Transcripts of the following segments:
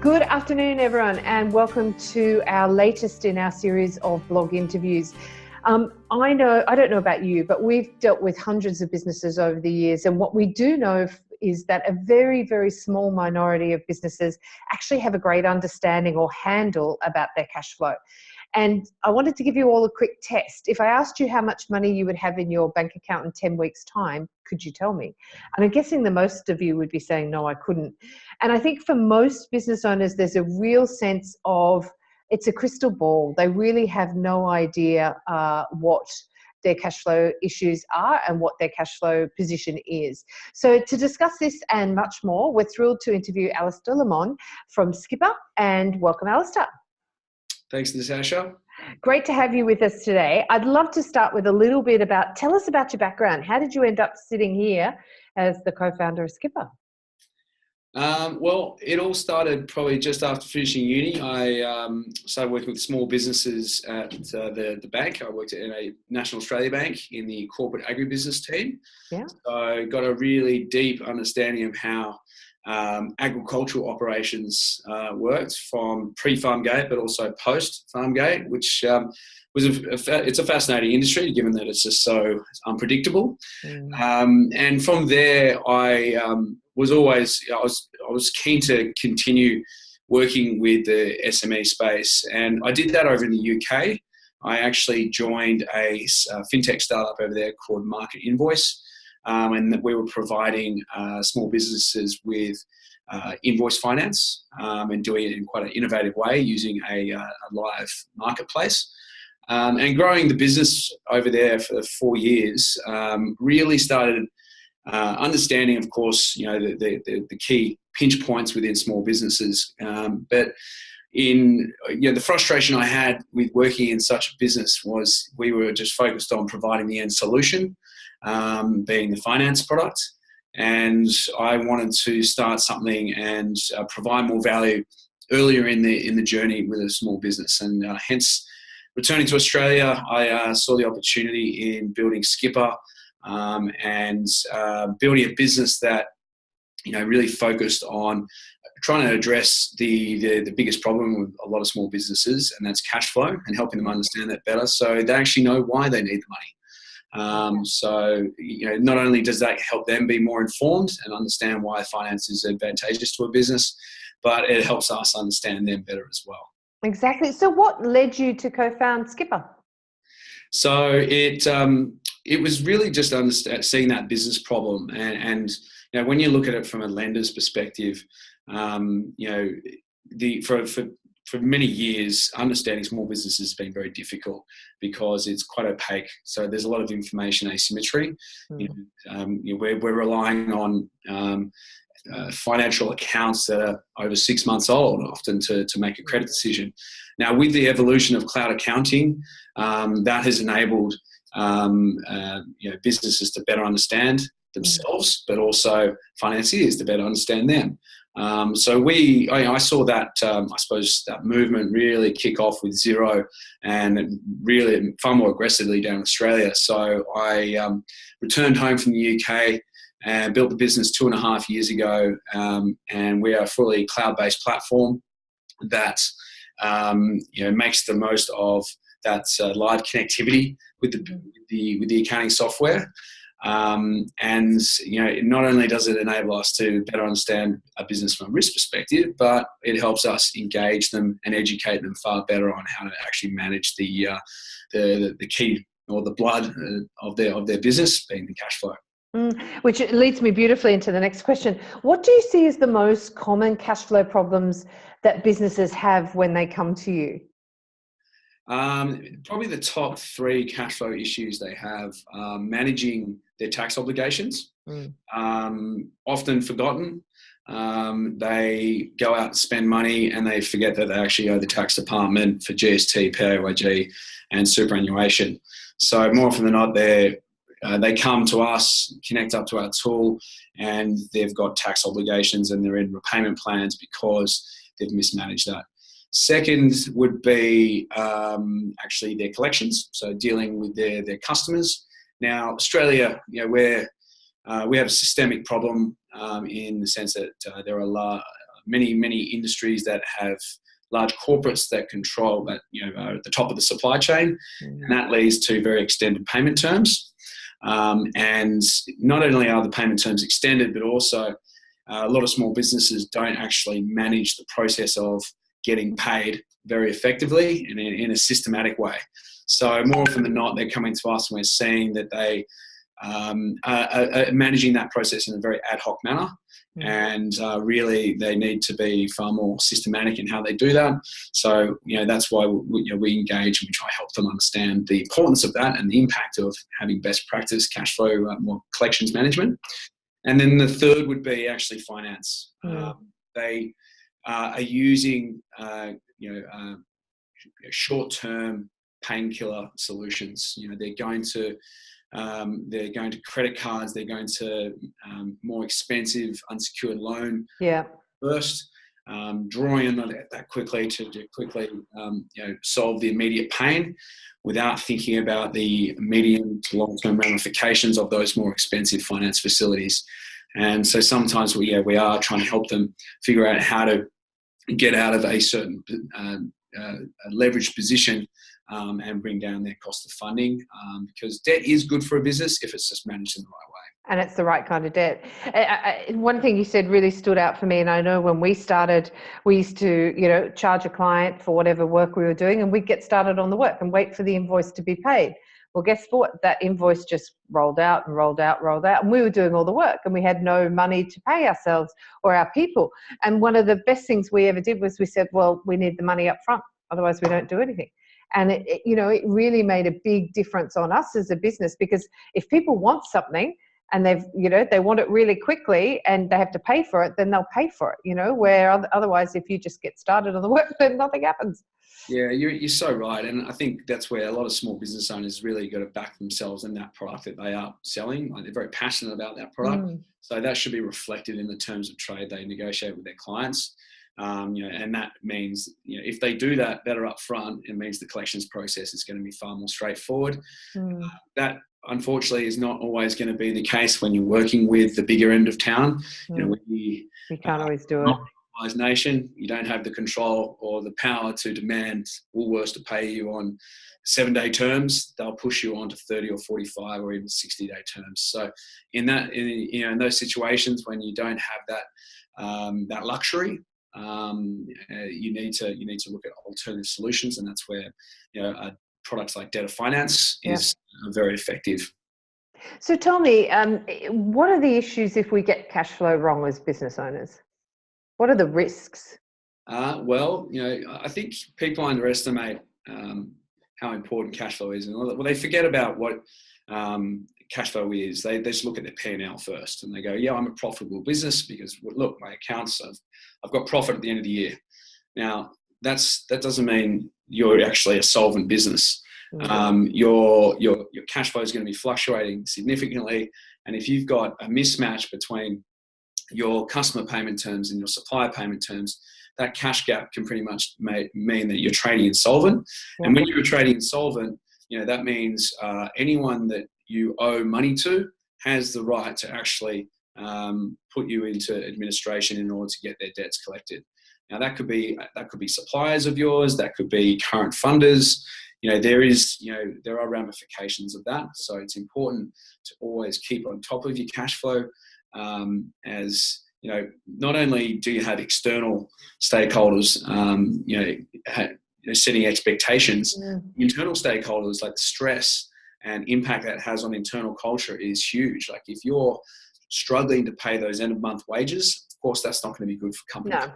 Good afternoon, everyone, and welcome to our latest in our series of blog interviews. I don't know about you, but we've dealt with hundreds of businesses over the years, and what we do know is that a very, very small minority of businesses actually have a great understanding or handle about their cash flow. And I wanted to give you all a quick test. If I asked you how much money you would have in your bank account in 10 weeks' time, could you tell me? And I'm guessing the most of you would be saying, no, I couldn't. And I think for most business owners, there's a real sense of it's a crystal ball. They really have no idea what their cash flow issues are and what their cash flow position is. So to discuss this and much more, we're thrilled to interview Alistar Lamond from Skipper, and welcome, Alistar. Thanks, Natasha. Great to have you with us today. I'd love to start with a little bit tell us about your background. How did you end up sitting here as the co-founder of Skipper? Well, it all started probably just after finishing uni. I started working with small businesses at the bank. I worked in a National Australia Bank in the corporate agribusiness team. Yeah. So I got a really deep understanding of how agricultural operations worked from pre-farm gate, but also post-farm gate, which it's a fascinating industry, given that it's just so unpredictable. And from there, I was keen to continue working with the SME space, and I did that over in the UK. I actually joined a fintech startup over there called Market Invoice, and we were providing small businesses with invoice finance and doing it in quite an innovative way using a live marketplace. And growing the business over there for 4 years, really started understanding, of course, the key pinch points within small businesses. But the frustration I had with working in such a business was we were just focused on providing the end solution, being the finance product. And I wanted to start something and provide more value earlier in the journey with a small business. And hence, returning to Australia, I saw the opportunity in building Skipper and building a business that really focused on trying to address the biggest problem with a lot of small businesses, and that's cash flow, and helping them understand that better so they actually know why they need the money. So not only does that help them be more informed and understand why finance is advantageous to a business, but it helps us understand them better as well. Exactly. So what led you to co-found Skipper? So it was really just seeing that business problem, and when you look at it from a lender's perspective, for many years, understanding small businesses has been very difficult because it's quite opaque. So there's a lot of information asymmetry. We're relying on financial accounts that are over 6 months old, often to make a credit decision. Now, with the evolution of cloud accounting, that has enabled businesses to better understand themselves, but also financiers to better understand them. So I saw that, that movement really kick off with Xero and really far more aggressively down in Australia. So I returned home from the UK and built the business 2.5 years ago. And we are a fully cloud-based platform that makes the most of that live connectivity with the accounting software. And not only does it enable us to better understand a business from a risk perspective, but it helps us engage them and educate them far better on how to actually manage the key or the blood of their business, being the cash flow. Which leads me beautifully into the next question. What do you see as the most common cash flow problems that businesses have when they come to you? Probably the top 3 cash flow issues they have are managing their tax obligations, often forgotten. They go out and spend money and they forget that they actually owe the tax department for GST, PAYG and superannuation. So more often than not, they come to us, connect up to our tool, and they've got tax obligations and they're in repayment plans because they've mismanaged that. Second would be actually their collections, so dealing with their customers. Now, Australia, we have a systemic problem in the sense that there are many industries that have large corporates that control that, are at the top of the supply chain, and that leads to very extended payment terms. And not only are the payment terms extended, but also a lot of small businesses don't actually manage the process of getting paid very effectively and in a systematic way. So more often than not, they're coming to us and we're seeing that they are managing that process in a very ad hoc manner. And really they need to be far more systematic in how they do that. So, that's why we engage and we try to help them understand the importance of that and the impact of having best practice cash flow, more collections management. And then the third would be actually finance. They are using, short-term painkiller solutions. They're going to credit cards. They're going to more expensive unsecured loan first, drawing on that quickly to solve the immediate pain, without thinking about the medium to long-term ramifications of those more expensive finance facilities. And so sometimes we are trying to help them figure out how to get out of a certain leveraged position and bring down their cost of funding, because debt is good for a business if it's just managed in the right way. And it's the right kind of debt. One thing you said really stood out for me, and I know when we started, we used to, charge a client for whatever work we were doing, and we'd get started on the work and wait for the invoice to be paid. Well, guess what? That invoice just rolled out and rolled out, and we were doing all the work, and we had no money to pay ourselves or our people. And one of the best things we ever did was we said, well, we need the money up front, otherwise we don't do anything. And it really made a big difference on us as a business, because if people want something and they want it really quickly and they have to pay for it, then they'll pay for it, where otherwise if you just get started on the work, then nothing happens. Yeah, you're so right. And I think that's where a lot of small business owners really got to back themselves in that product that they are selling. Like, they're very passionate about that product. So that should be reflected in the terms of trade they negotiate with their clients. And that means, if they do that better up front, it means the collections process is going to be far more straightforward. That, unfortunately, is not always going to be the case when you're working with the bigger end of town. We can't always do it. Nation, you don't have the control or the power to demand Woolworths to pay you on 7-day terms. They'll push you on to 30 or 45 or even 60-day terms. So in those situations when you don't have that luxury, you need to look at alternative solutions, and that's where products like debtor finance is very effective. So tell me, what are the issues if we get cash flow wrong as business owners? What are the risks? Well, I think people underestimate how important cash flow is, and they forget about what cash flow is. They just look at their P&L first, and they go, "Yeah, I'm a profitable business because look, my accounts, I've got profit at the end of the year." Now, that doesn't mean you're actually a solvent business. Your cash flow is going to be fluctuating significantly, and if you've got a mismatch between your customer payment terms and your supplier payment terms, that cash gap can pretty much mean that you're trading insolvent. And when you're trading insolvent, that means anyone that you owe money to has the right to actually put you into administration in order to get their debts collected. Now, that could be suppliers of yours, that could be current funders. There are ramifications of that. So it's important to always keep on top of your cash flow. As not only do you have external stakeholders, setting expectations, internal stakeholders, like the stress and impact that has on internal culture is huge. Like, if you're struggling to pay those end of month wages, of course, that's not going to be good for companies.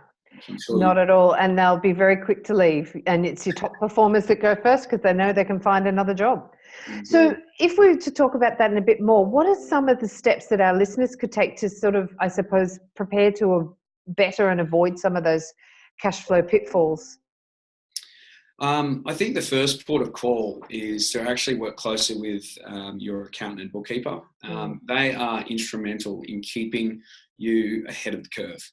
No, not at all. And they'll be very quick to leave. And it's your top performers that go first because they know they can find another job. So if we were to talk about that in a bit more, what are some of the steps that our listeners could take to sort of, I suppose, prepare to better and avoid some of those cash flow pitfalls? I think the first port of call is to actually work closely with your accountant and bookkeeper. They are instrumental in keeping you ahead of the curve.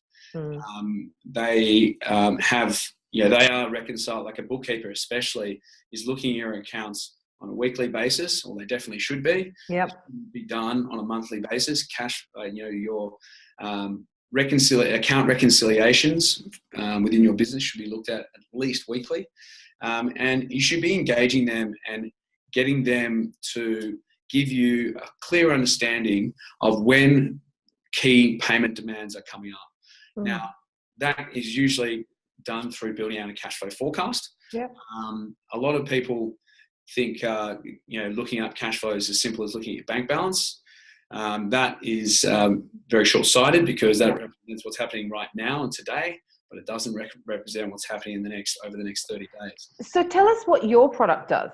They are reconciled, like a bookkeeper especially is looking at your accounts on a weekly basis, or they definitely should be. Be done on a monthly basis. Your account reconciliations within your business should be looked at least weekly. And you should be engaging them and getting them to give you a clear understanding of when key payment demands are coming up. Now, that is usually done through building out a cash flow forecast. Yeah. A lot of people think, looking up cash flow is as simple as looking at your bank balance. That is very short-sighted, because that represents what's happening right now and today, but it doesn't represent what's happening over the next 30 days. So tell us what your product does.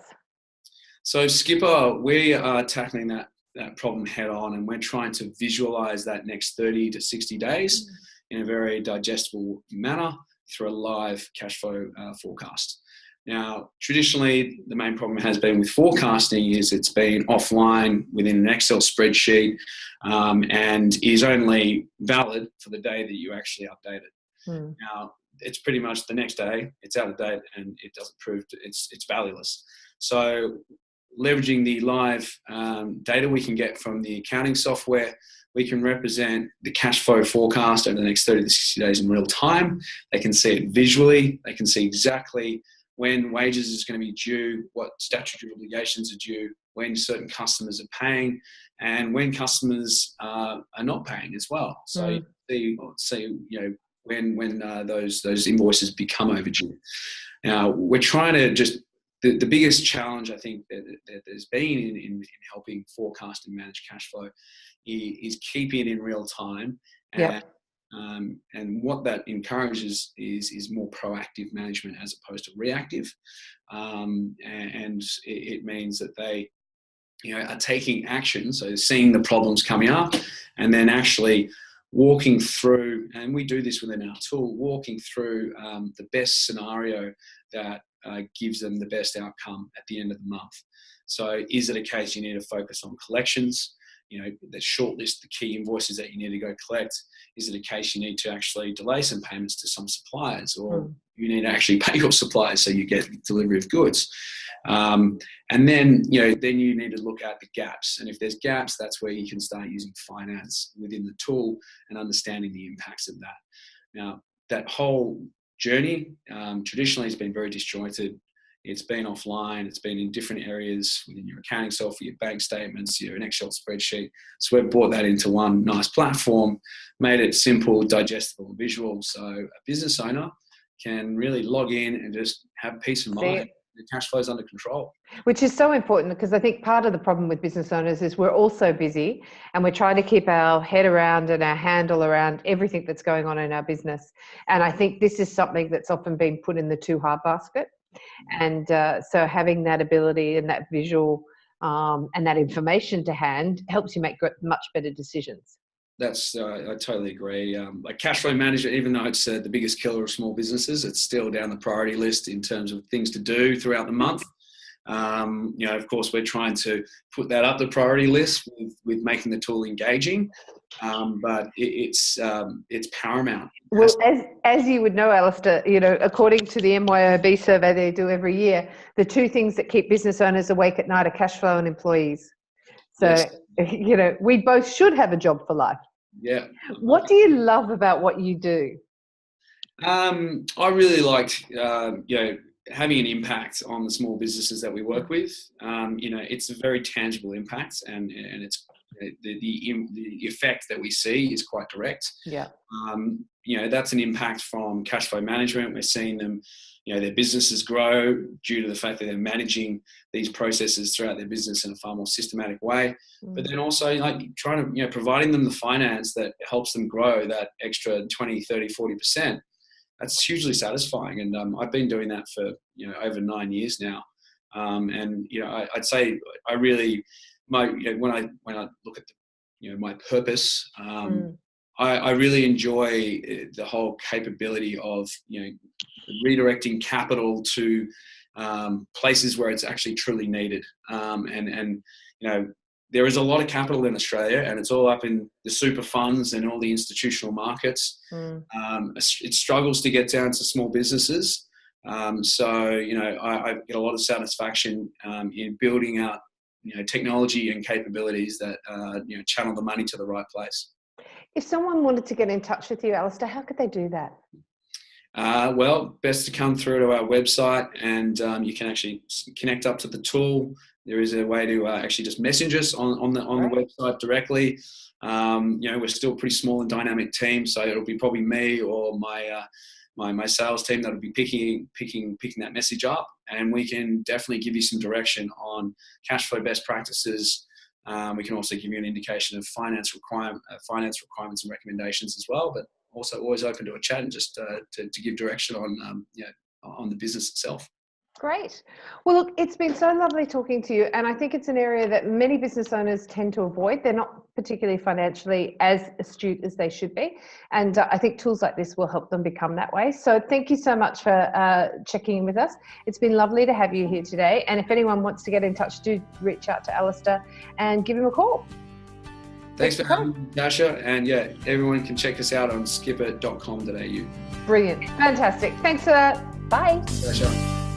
So Skipper, we are tackling that problem head on, and we're trying to visualize that next 30 to 60 days in a very digestible manner through a live cash flow forecast. Now, traditionally, the main problem has been with forecasting is it's been offline within an Excel spreadsheet, and is only valid for the day that you actually update it. Now, it's pretty much the next day, it's out of date, and it doesn't prove it's valueless. So leveraging the live data we can get from the accounting software, we can represent the cash flow forecast over the next 30 to 60 days in real time. They can see it visually. They can see exactly when wages is going to be due, what statutory obligations are due, when certain customers are paying, and when customers are not paying as well. So you see, when those invoices become overdue. Now, we're trying to just the biggest challenge I think that there's been in helping forecast and manage cash flow is keeping it in real time. And what that encourages is more proactive management as opposed to reactive. And it means that they are taking action, so seeing the problems coming up and then actually walking through, and we do this within our tool, walking through the best scenario that gives them the best outcome at the end of the month. So is it a case you need to focus on collections, that shortlist the key invoices that you need to go collect? Is it a case you need to actually delay some payments to some suppliers, or you need to actually pay your suppliers so you get delivery of goods? And then, then you need to look at the gaps. And if there's gaps, that's where you can start using finance within the tool and understanding the impacts of that. Now, that whole journey traditionally has been very disjointed. It's been offline. It's been in different areas within your accounting software, your bank statements, an Excel spreadsheet. So we've brought that into one nice platform, made it simple, digestible, and visual. So a business owner can really log in and just have peace of mind. The cash flow is under control. Which is so important, because I think part of the problem with business owners is we're all so busy and we're trying to keep our head around and our handle around everything that's going on in our business. And I think this is something that's often been put in the too hard basket. And so having that ability and that visual and that information to hand helps you make much better decisions. That's I totally agree. Like cash flow management, even though it's the biggest killer of small businesses, it's still down the priority list in terms of things to do throughout the month. Of course, we're trying to put that up the priority list with making the tool engaging, but it's paramount. Well, as you would know, Alistar, according to the MYOB survey they do every year, the two things that keep business owners awake at night are cash flow and employees. So, yes. We both should have a job for life. Yeah. What do you love about what you do? I really liked, having an impact on the small businesses that we work with. It's a very tangible impact, and it's the effect that we see is quite direct. Yeah. That's an impact from cash flow management. We're seeing them, their businesses grow due to the fact that they're managing these processes throughout their business in a far more systematic way. But then also trying to, providing them the finance that helps them grow that extra 20, 30, 40%. That's hugely satisfying. And I've been doing that for, over 9 years now. I'd say I really, when I look at my purpose, I really enjoy the whole capability of, redirecting capital to places where it's actually truly needed. There is a lot of capital in Australia, and it's all up in the super funds and all the institutional markets. It struggles to get down to small businesses. I get a lot of satisfaction in building out, technology and capabilities that, channel the money to the right place. If someone wanted to get in touch with you, Alistar, how could they do that? Well, best to come through to our website, and you can actually connect up to the tool. There is a way to actually just message us on the website directly. We're still a pretty small and dynamic team, so it'll be probably me or my sales team that'll be picking that message up, and we can definitely give you some direction on cash flow best practices. We can also give you an indication of finance requirements and recommendations as well, but also always open to a chat and just to give direction on the business itself. Great. Well, look, it's been so lovely talking to you. And I think it's an area that many business owners tend to avoid. They're not particularly financially as astute as they should be. And I think tools like this will help them become that way. So thank you so much for checking in with us. It's been lovely to have you here today. And if anyone wants to get in touch, do reach out to Alistar and give him a call. Thanks for having me, Natasha. And yeah, everyone can check us out on skipper.com.au. Brilliant. Fantastic. Thanks for that. Bye. Natasha.